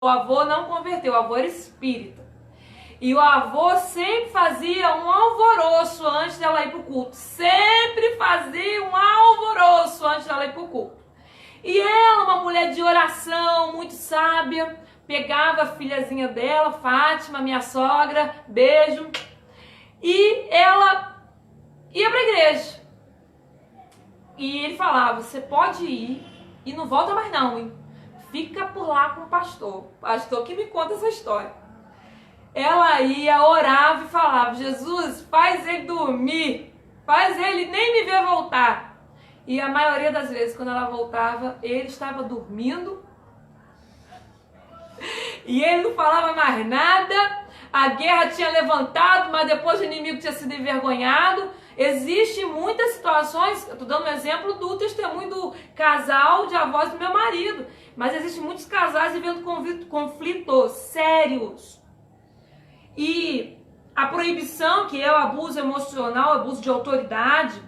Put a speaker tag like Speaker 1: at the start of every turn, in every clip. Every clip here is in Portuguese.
Speaker 1: O avô não converteu, o avô era espírita. E o avô sempre fazia um alvoroço antes dela ir pro culto. Sempre fazia um alvoroço antes dela ir pro culto. E ela, uma mulher de oração, muito sábia, pegava a filhazinha dela, Fátima, minha sogra, beijo, e ela ia pra igreja. E ele falava, você pode ir e não volta mais não, hein? Fica por lá com o pastor que me conta essa história. Ela ia, orava e falava, Jesus, faz ele dormir, faz ele nem me ver voltar. E a maioria das vezes, quando ela voltava, ele estava dormindo e ele não falava mais nada. A guerra tinha levantado, mas depois o inimigo tinha sido envergonhado. Existem muitas situações, eu estou dando um exemplo do testemunho do casal de avós do meu marido, mas existem muitos casais vivendo conflitos sérios. E a proibição, que é o abuso emocional, abuso de autoridade,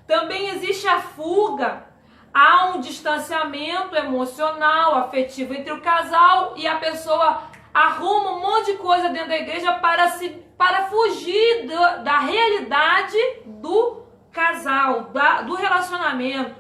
Speaker 1: também existe a fuga. Há um distanciamento emocional, afetivo entre o casal e a pessoa arruma um monte de coisa dentro da igreja para fugir da realidade do casal, do relacionamento.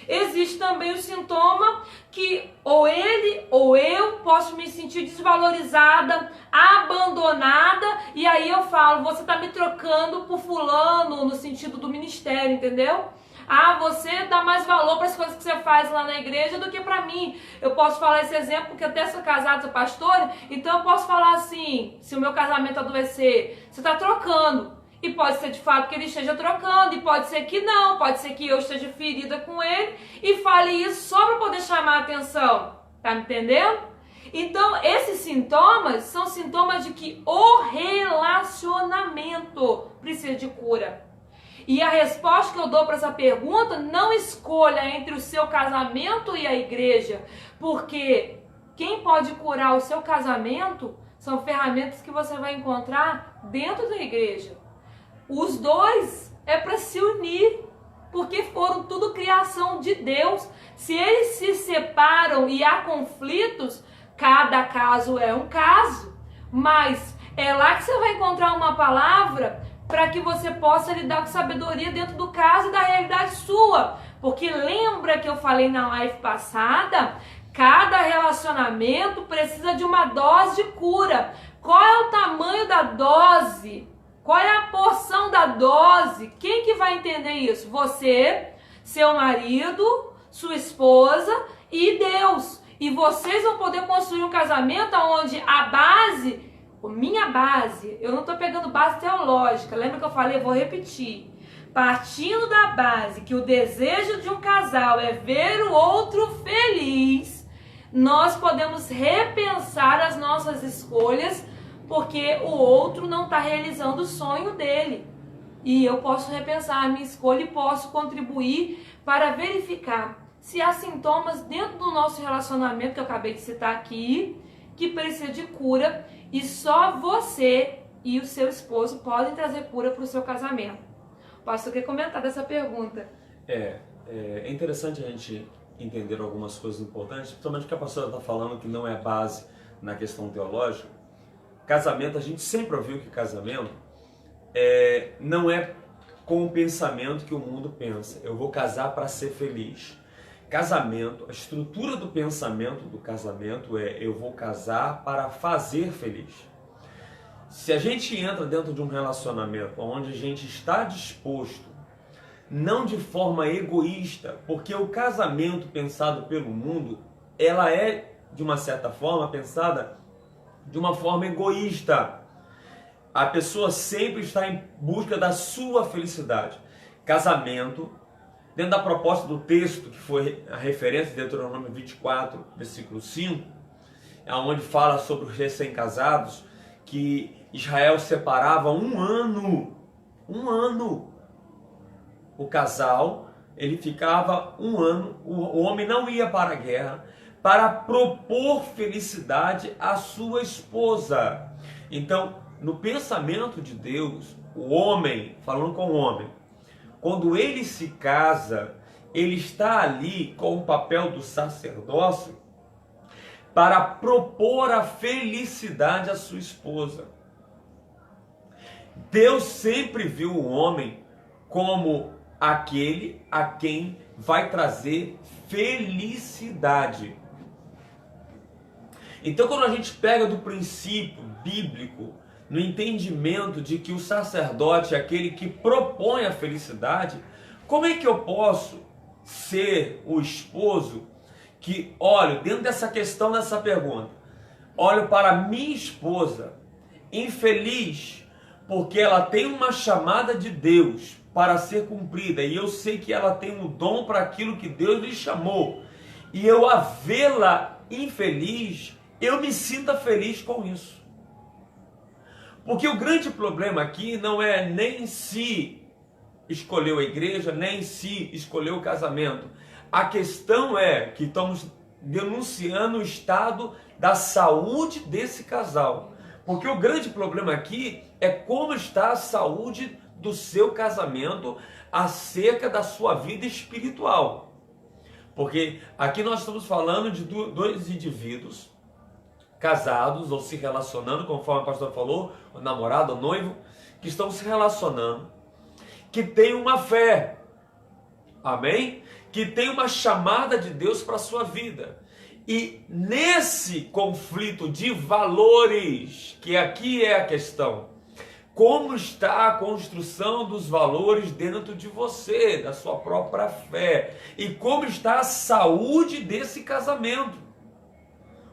Speaker 1: Existe também o sintoma que ou ele ou eu posso me sentir desvalorizada, abandonada, e aí eu falo, você está me trocando por fulano no sentido do ministério, entendeu? Ah, você dá mais valor para as coisas que você faz lá na igreja do que para mim. Eu posso falar esse exemplo porque até sou casada, sou pastora, então eu posso falar assim, se o meu casamento adoecer, você está trocando. E pode ser de fato que ele esteja trocando, e pode ser que não, pode ser que eu esteja ferida com ele e fale isso só para poder chamar a atenção. Tá me entendendo? Então, esses sintomas são sintomas de que o relacionamento precisa de cura. E a resposta que eu dou para essa pergunta, não escolha entre o seu casamento e a igreja, porque quem pode curar o seu casamento são ferramentas que você vai encontrar dentro da igreja. Os dois é para se unir, porque foram tudo criação de Deus. Se eles se separam e há conflitos, cada caso é um caso, mas é lá que você vai encontrar uma palavra para que você possa lidar com sabedoria dentro do caso e da realidade sua. Porque lembra que eu falei na live passada, cada relacionamento precisa de uma dose de cura. Qual é o tamanho da dose? Qual é a porção da dose? Quem que vai entender isso? Você, seu marido, sua esposa e Deus. E vocês vão poder construir um casamento onde a base, minha base, eu não estou pegando base teológica, lembra que eu falei? Eu vou repetir. Partindo da base que o desejo de um casal é ver o outro feliz, nós podemos repensar as nossas escolhas, porque o outro não está realizando o sonho dele. E eu posso repensar a minha escolha e posso contribuir para verificar se há sintomas dentro do nosso relacionamento, que eu acabei de citar aqui, que precisa de cura, e só você e o seu esposo podem trazer cura para o seu casamento. O pastor quer comentar dessa pergunta.
Speaker 2: É interessante a gente entender algumas coisas importantes, principalmente o que a pastora está falando, que não é base na questão teológica. Casamento, a gente sempre ouviu que casamento não é com o pensamento que o mundo pensa. Eu vou casar para ser feliz. Casamento, a estrutura do pensamento do casamento é eu vou casar para fazer feliz. Se a gente entra dentro de um relacionamento onde a gente está disposto, não de forma egoísta, porque o casamento pensado pelo mundo, ela é de uma certa forma pensada de uma forma egoísta. A pessoa sempre está em busca da sua felicidade. Casamento, dentro da proposta do texto, que foi a referência de Deuteronômio 24, versículo 5, onde fala sobre os recém-casados, que Israel separava um ano. O casal, ele ficava um ano, o homem não ia para a guerra, para propor felicidade à sua esposa. Então, no pensamento de Deus, o homem, falando com o homem, quando ele se casa, ele está ali com o papel do sacerdócio para propor a felicidade à sua esposa. Deus sempre viu o homem como aquele a quem vai trazer felicidade. Então, quando a gente pega do princípio bíblico, no entendimento de que o sacerdote é aquele que propõe a felicidade, como é que eu posso ser o esposo que olho dentro dessa questão, dessa pergunta, olho para minha esposa infeliz porque ela tem uma chamada de Deus para ser cumprida e eu sei que ela tem um dom para aquilo que Deus lhe chamou, e eu a vê-la infeliz, eu me sinta feliz com isso. Porque o grande problema aqui não é nem se escolheu a igreja, nem se escolheu o casamento. A questão é que estamos denunciando o estado da saúde desse casal. Porque o grande problema aqui é como está a saúde do seu casamento acerca da sua vida espiritual. Porque aqui nós estamos falando de dois indivíduos casados ou se relacionando, conforme a pastora falou, o namorado, o noivo, que estão se relacionando, que tem uma fé, amém? Que tem uma chamada de Deus para a sua vida. E nesse conflito de valores, que aqui é a questão, como está a construção dos valores dentro de você, da sua própria fé, e como está a saúde desse casamento,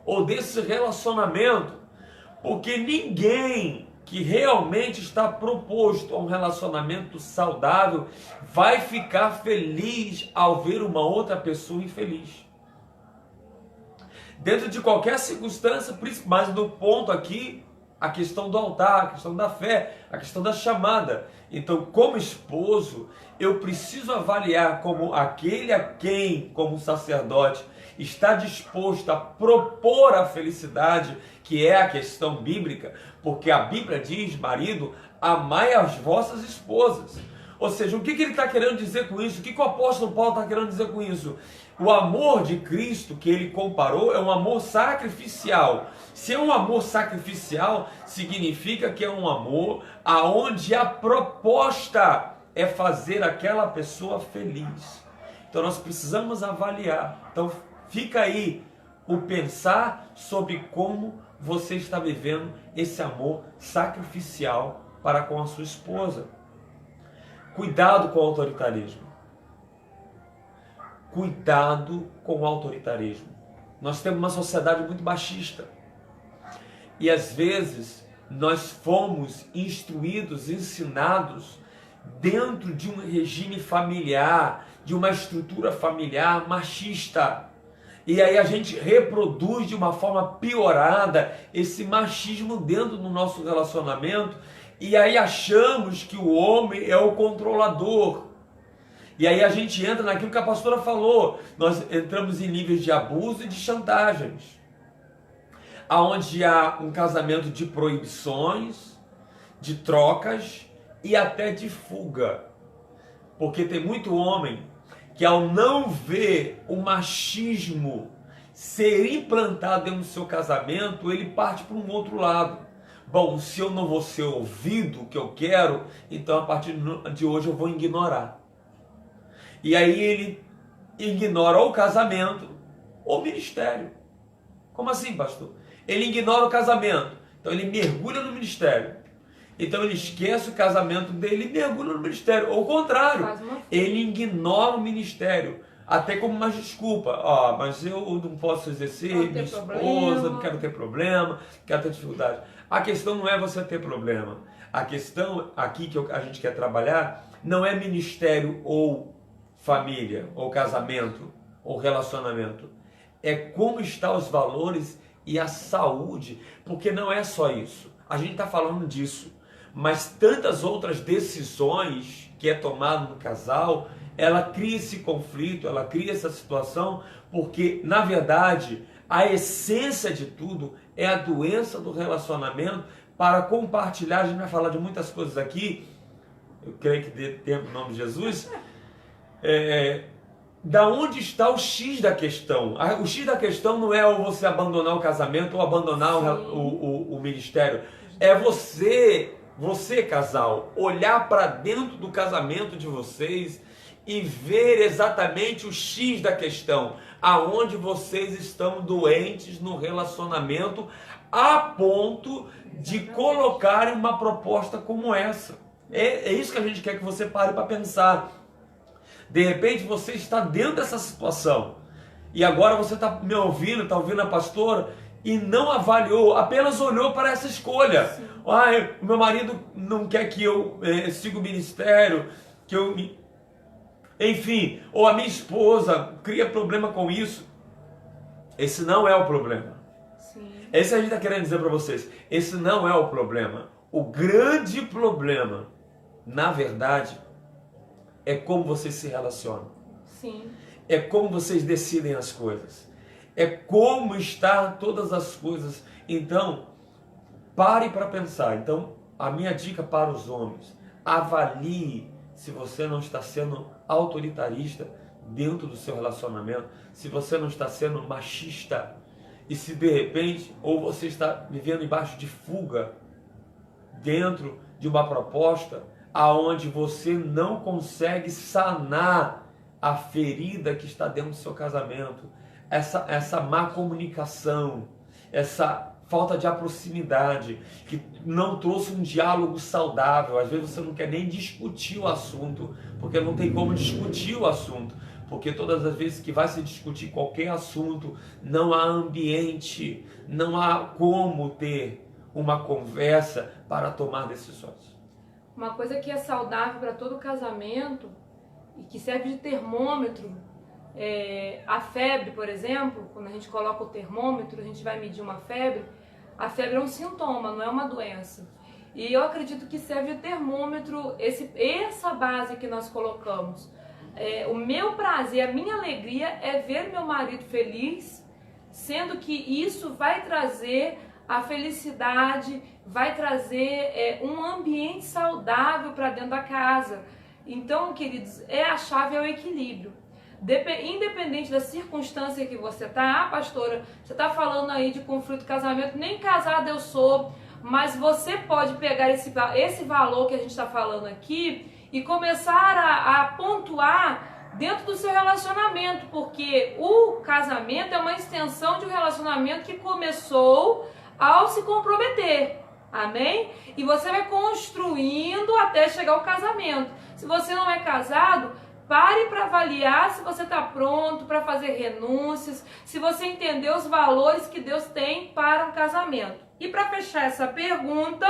Speaker 2: ou desse relacionamento, porque ninguém que realmente está proposto a um relacionamento saudável vai ficar feliz ao ver uma outra pessoa infeliz. Dentro de qualquer circunstância, mas no ponto aqui, a questão do altar, a questão da fé, a questão da chamada. Então, como esposo, eu preciso avaliar como aquele a quem, como sacerdote, está disposto a propor a felicidade, que é a questão bíblica, porque a Bíblia diz, marido, amai as vossas esposas. Ou seja, o que ele está querendo dizer com isso? O que o apóstolo Paulo está querendo dizer com isso? O amor de Cristo que ele comparou é um amor sacrificial. Se é um amor sacrificial, significa que é um amor aonde a proposta é fazer aquela pessoa feliz. Então nós precisamos avaliar. Então fica aí o pensar sobre como você está vivendo esse amor sacrificial para com a sua esposa. Cuidado com o autoritarismo. Cuidado com o autoritarismo. Nós temos uma sociedade muito machista. E às vezes nós fomos instruídos, ensinados dentro de um regime familiar, de uma estrutura familiar machista. E aí a gente reproduz de uma forma piorada esse machismo dentro do nosso relacionamento. E aí achamos que o homem é o controlador. E aí a gente entra naquilo que a pastora falou. Nós entramos em níveis de abuso e de chantagens. Onde há um casamento de proibições, de trocas e até de fuga. Porque tem muito homem que ao não ver o machismo ser implantado dentro do seu casamento, ele parte para um outro lado. Bom, se eu não vou ser ouvido o que eu quero, então a partir de hoje eu vou ignorar. E aí ele ignora ou o casamento ou o ministério. Como assim, pastor? Ele ignora o casamento, então ele mergulha no ministério. Então ele esquece o casamento dele e mergulha no ministério. Ou o contrário, ele ignora o ministério. Até como uma desculpa. Mas eu não posso exercer, minha esposa, não quero ter problema, quero ter dificuldade. A questão não é você ter problema. A questão aqui que a gente quer trabalhar não é ministério ou família, ou casamento, ou relacionamento. É como estão os valores e a saúde, porque não é só isso. A gente está falando disso, mas tantas outras decisões que é tomado no casal, ela cria esse conflito, ela cria essa situação, porque na verdade a essência de tudo é a doença do relacionamento. Para compartilhar, a gente vai falar de muitas coisas aqui, eu creio que dê tempo em nome de Jesus. da onde está o X da questão. O X da questão não é ou você abandonar o casamento ou abandonar o ministério. É você, casal, olhar para dentro do casamento de vocês e ver exatamente o X da questão, aonde vocês estão doentes no relacionamento a ponto de colocarem uma proposta como essa. É isso que a gente quer que você pare para pensar. De repente você está dentro dessa situação e agora você está me ouvindo, está ouvindo a pastora e não avaliou, apenas olhou para essa escolha. Ai, o meu marido não quer que eu siga o ministério, que eu me... Enfim, ou a minha esposa cria problema com isso. Esse não é o problema.
Speaker 1: Sim.
Speaker 2: Esse a gente está querendo dizer para vocês. Esse não é o problema. O grande problema, na verdade, é como vocês se relacionam.
Speaker 1: Sim.
Speaker 2: É como vocês decidem as coisas. É como estão todas as coisas. Então, pare para pensar. Então, a minha dica para os homens: avalie se você não está sendo autoritarista dentro do seu relacionamento, se você não está sendo machista, e se de repente, ou você está vivendo embaixo de fuga, dentro de uma proposta aonde você não consegue sanar a ferida que está dentro do seu casamento, essa má comunicação, essa falta de proximidade, que não trouxe um diálogo saudável. Às vezes você não quer nem discutir o assunto, porque não tem como discutir o assunto, porque todas as vezes que vai se discutir qualquer assunto, não há ambiente, não há como ter uma conversa para tomar decisões.
Speaker 1: Uma coisa que é saudável para todo casamento e que serve de termômetro, a febre, por exemplo, quando a gente coloca o termômetro, a gente vai medir uma febre. A febre é um sintoma, não é uma doença. E eu acredito que serve de termômetro essa base que nós colocamos. O meu prazer, a minha alegria é ver meu marido feliz, sendo que isso vai trazer a felicidade, vai trazer um ambiente saudável para dentro da casa. Então, queridos, a chave é o equilíbrio. Independente da circunstância que você está, pastora, você está falando aí de conflito de casamento, nem casada eu sou, mas você pode pegar esse valor que a gente está falando aqui e começar a pontuar dentro do seu relacionamento, porque o casamento é uma extensão de um relacionamento que começou ao se comprometer, amém? E você vai construindo até chegar ao casamento. Se você não é casado, pare para avaliar se você está pronto para fazer renúncias, se você entendeu os valores que Deus tem para um casamento. E para fechar essa pergunta,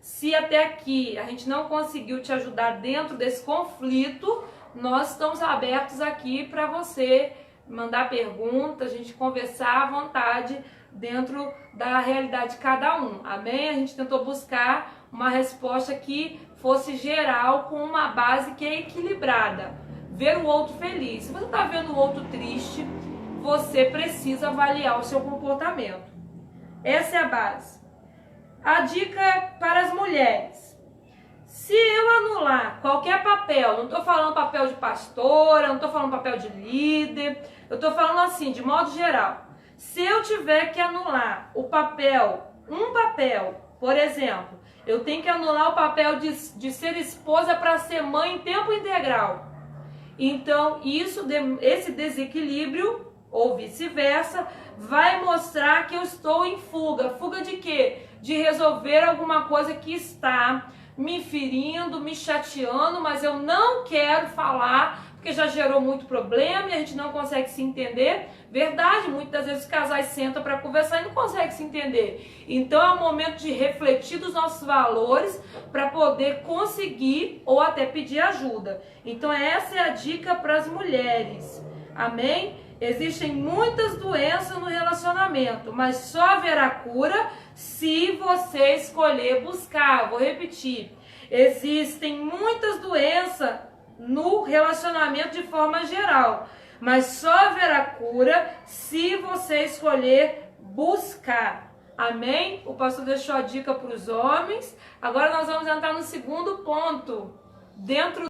Speaker 1: se até aqui a gente não conseguiu te ajudar dentro desse conflito, nós estamos abertos aqui para você mandar perguntas, a gente conversar à vontade dentro da realidade de cada um, amém? A gente tentou buscar uma resposta que fosse geral, com uma base que é equilibrada. Ver o outro feliz. Se você está vendo o outro triste, você precisa avaliar o seu comportamento. Essa é a base. A dica para as mulheres: se eu anular qualquer papel, não estou falando papel de pastora, não estou falando papel de líder, eu estou falando assim, de modo geral. Se eu tiver que anular um papel, por exemplo, eu tenho que anular o papel de ser esposa para ser mãe em tempo integral. Então, esse desequilíbrio, ou vice-versa, vai mostrar que eu estou em fuga. Fuga de quê? De resolver alguma coisa que está me ferindo, me chateando, mas eu não quero falar, porque já gerou muito problema e a gente não consegue se entender. Verdade, muitas vezes os casais sentam para conversar e não conseguem se entender. Então é o momento de refletir dos nossos valores para poder conseguir ou até pedir ajuda. Então essa é a dica para as mulheres, amém? Existem muitas doenças no relacionamento, mas só haverá cura se você escolher buscar. Vou repetir, existem muitas doenças no relacionamento de forma geral, mas só haverá cura se você escolher buscar, amém? O pastor deixou a dica para os homens. Agora nós vamos entrar no segundo ponto, dentro